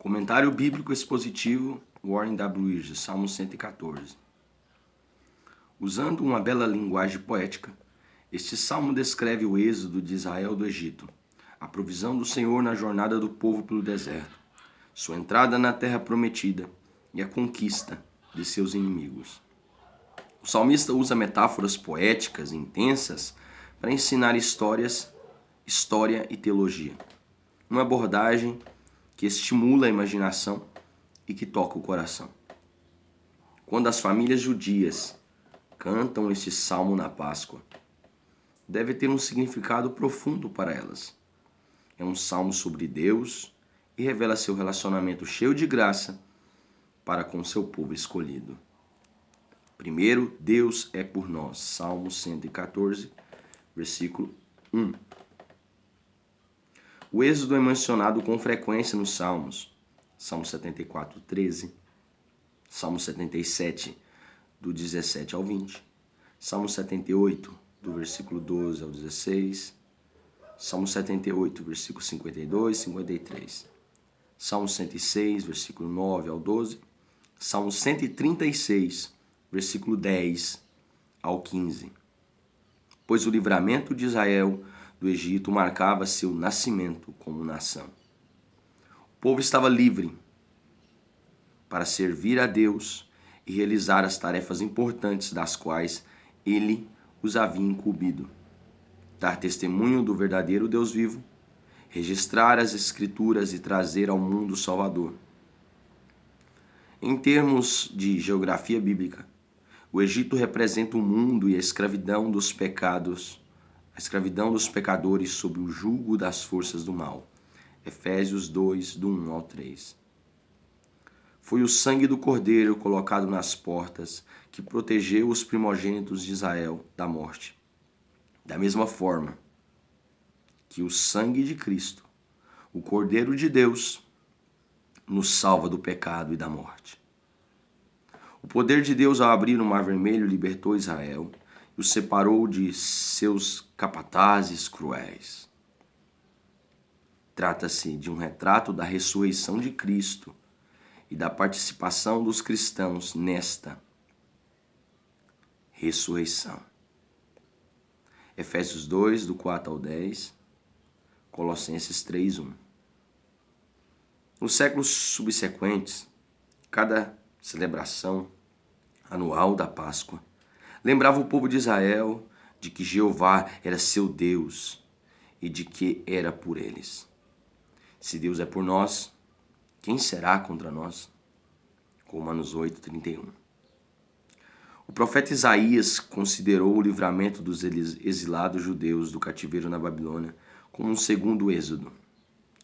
Comentário Bíblico Expositivo, Warren W. Wiersbe, Salmo 114. Usando uma bela linguagem poética, este salmo descreve o êxodo de Israel do Egito, a provisão do Senhor na jornada do povo pelo deserto, sua entrada na terra prometida e a conquista de seus inimigos. O salmista usa metáforas poéticas intensas para ensinar história e teologia. Uma abordagem que estimula a imaginação e que toca o coração. Quando as famílias judias cantam este salmo na Páscoa, deve ter um significado profundo para elas. É um salmo sobre Deus e revela seu relacionamento cheio de graça para com seu povo escolhido. Primeiro, Deus é por nós. Salmo 114, versículo 1. O êxodo é mencionado com frequência nos Salmos. Salmo 74, 13. Salmo 77, do 17 ao 20. Salmo 78, do versículo 12 ao 16. Salmo 78, versículo 52 e 53. Salmo 106, versículo 9 ao 12. Salmo 136, versículo 10 ao 15. Pois o livramento de Israel do Egito marcava seu nascimento como nação. O povo estava livre para servir a Deus e realizar as tarefas importantes das quais ele os havia incumbido: dar testemunho do verdadeiro Deus vivo, registrar as Escrituras e trazer ao mundo o Salvador. Em termos de geografia bíblica, o Egito representa o mundo e a escravidão dos pecadores sob o jugo das forças do mal. Efésios 2, do 1 ao 3. Foi o sangue do Cordeiro colocado nas portas que protegeu os primogênitos de Israel da morte. Da mesma forma que o sangue de Cristo, o Cordeiro de Deus, nos salva do pecado e da morte. O poder de Deus ao abrir o Mar Vermelho libertou Israel e o separou de seus capatazes cruéis. Trata-se de um retrato da ressurreição de Cristo e da participação dos cristãos nesta ressurreição. Efésios 2, do 4 ao 10, Colossenses 3, 1. Nos séculos subsequentes, cada celebração anual da Páscoa lembrava o povo de Israel de que Jeová era seu Deus e de que era por eles. Se Deus é por nós, quem será contra nós? Romanos 8, 31. O profeta Isaías considerou o livramento dos exilados judeus do cativeiro na Babilônia como um segundo êxodo.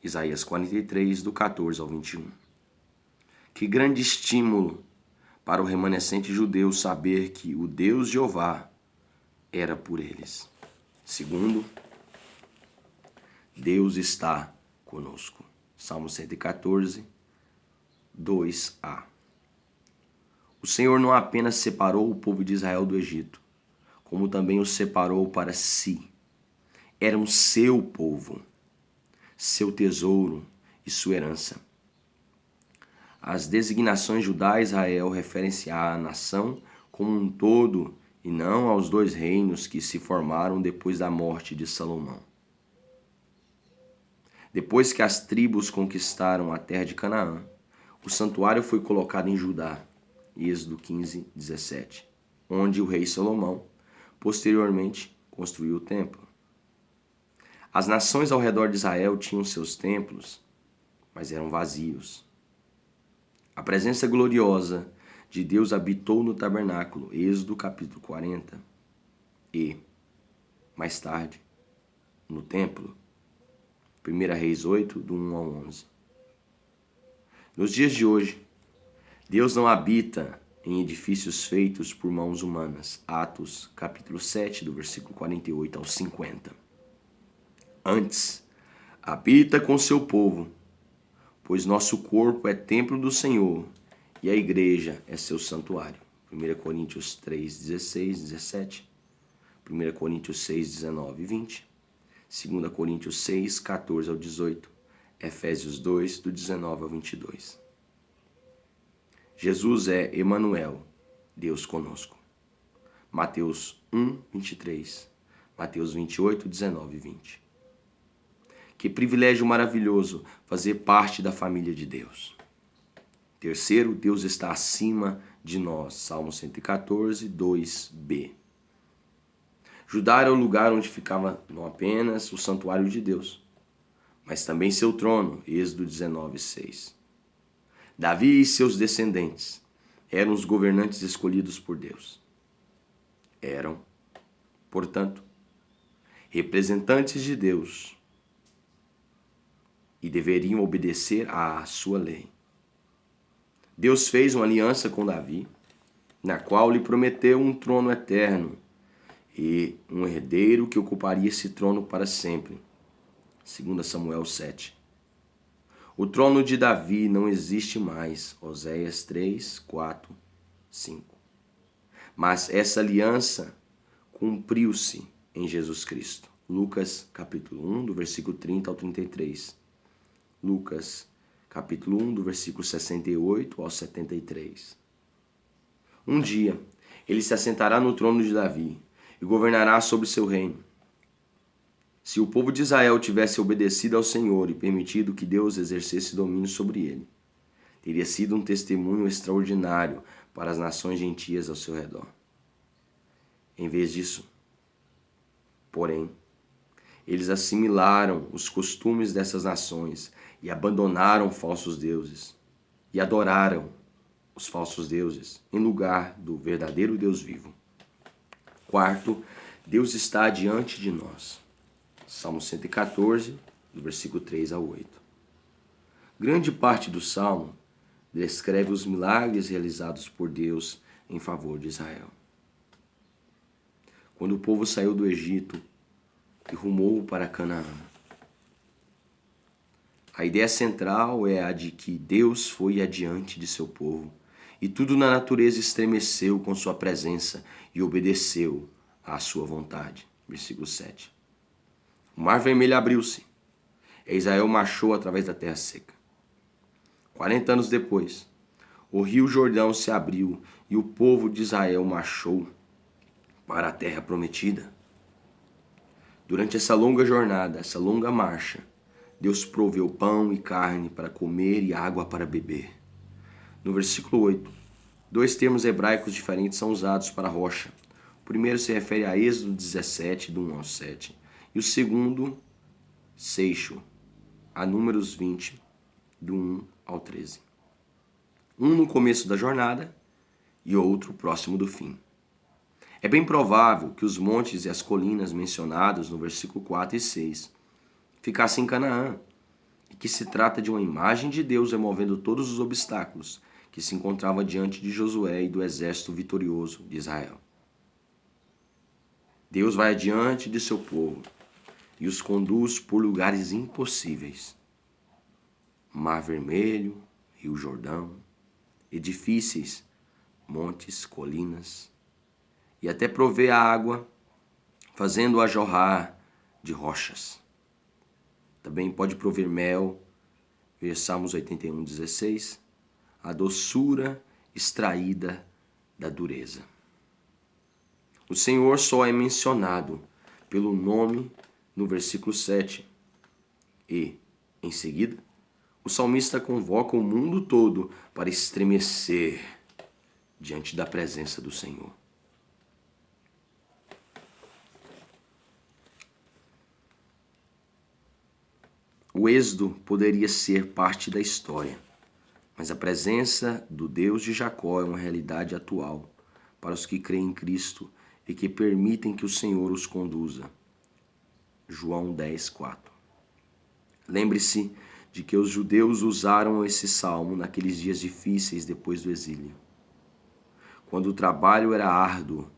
Isaías 43, do 14 ao 21. Que grande estímulo para o remanescente judeu saber que o Deus Jeová era por eles. Segundo, Deus está conosco. Salmo 114, 2a. O Senhor não apenas separou o povo de Israel do Egito, como também o separou para si. Eram seu povo, seu tesouro e sua herança. As designações Judá e Israel referem-se à nação como um todo e não aos dois reinos que se formaram depois da morte de Salomão. Depois que as tribos conquistaram a terra de Canaã, o santuário foi colocado em Judá, Êxodo 15, 17, onde o rei Salomão, posteriormente, construiu o templo. As nações ao redor de Israel tinham seus templos, mas eram vazios. A presença gloriosa de Deus habitou no tabernáculo, Êxodo capítulo 40, e, mais tarde, no templo, 1 Reis 8, do 1 ao 11. Nos dias de hoje, Deus não habita em edifícios feitos por mãos humanas. Atos capítulo 7, do versículo 48 ao 50. Antes, habita com seu povo, pois nosso corpo é templo do Senhor e a igreja é seu santuário. 1 Coríntios 3, 16, 17. 1 Coríntios 6, 19 e 20. 2 Coríntios 6, 14 ao 18. Efésios 2, do 19 ao 22. Jesus é Emanuel, Deus conosco. Mateus 1, 23. Mateus 28, 19 e 20. Que privilégio maravilhoso fazer parte da família de Deus. Terceiro, Deus está acima de nós. Salmo 114, 2b. Judá era o lugar onde ficava não apenas o santuário de Deus, mas também seu trono. Êxodo 19, 6. Davi e seus descendentes eram os governantes escolhidos por Deus. Eram, portanto, representantes de Deus e deveriam obedecer à sua lei. Deus fez uma aliança com Davi, na qual lhe prometeu um trono eterno e um herdeiro que ocuparia esse trono para sempre. 2 Samuel 7. O trono de Davi não existe mais. Oséias 3, 4, 5. Mas essa aliança cumpriu-se em Jesus Cristo. Lucas capítulo 1, do versículo 30 ao 33. Lucas capítulo 1, do versículo 68 ao 73. Um dia, ele se assentará no trono de Davi e governará sobre seu reino. Se o povo de Israel tivesse obedecido ao Senhor e permitido que Deus exercesse domínio sobre ele, teria sido um testemunho extraordinário para as nações gentias ao seu redor. Em vez disso, porém, eles assimilaram os costumes dessas nações e abandonaram falsos deuses e adoraram os falsos deuses em lugar do verdadeiro Deus vivo. Quarto, Deus está diante de nós. Salmo 114, do versículo 3 ao 8. Grande parte do Salmo descreve os milagres realizados por Deus em favor de Israel. Quando o povo saiu do Egito e rumou para Canaã, a ideia central é a de que Deus foi adiante de seu povo e tudo na natureza estremeceu com sua presença e obedeceu à sua vontade. Versículo 7. O mar vermelho abriu-se e Israel marchou através da terra seca. 40 anos depois, o rio Jordão se abriu e o povo de Israel marchou para a terra prometida. Durante essa longa jornada, essa longa marcha, Deus proveu pão e carne para comer e água para beber. No versículo 8, dois termos hebraicos diferentes são usados para rocha. O primeiro se refere a Êxodo 17, do 1 ao 7, e o segundo, seixo, a Números 20, do 1 ao 13. Um no começo da jornada e outro próximo do fim. É bem provável que os montes e as colinas mencionados no versículo 4 e 6 ficassem em Canaã, e que se trata de uma imagem de Deus removendo todos os obstáculos que se encontrava diante de Josué e do exército vitorioso de Israel. Deus vai adiante de seu povo e os conduz por lugares impossíveis. Mar Vermelho, Rio Jordão, edifícios, montes, colinas, e até prover a água, fazendo-a jorrar de rochas. Também pode prover mel, ver Salmos 81, 16, a doçura extraída da dureza. O Senhor só é mencionado pelo nome no versículo 7. E, em seguida, o salmista convoca o mundo todo para estremecer diante da presença do Senhor. O êxodo poderia ser parte da história, mas a presença do Deus de Jacó é uma realidade atual para os que creem em Cristo e que permitem que o Senhor os conduza. João 10, 4. Lembre-se de que os judeus usaram esse salmo naqueles dias difíceis depois do exílio, quando o trabalho era árduo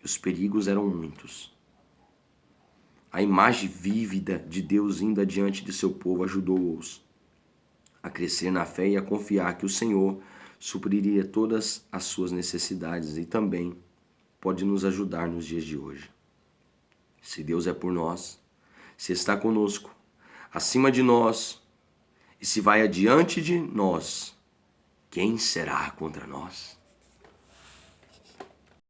e os perigos eram muitos. A imagem vívida de Deus indo adiante de seu povo ajudou-os a crescer na fé e a confiar que o Senhor supriria todas as suas necessidades e também pode nos ajudar nos dias de hoje. Se Deus é por nós, se está conosco, acima de nós, e se vai adiante de nós, quem será contra nós?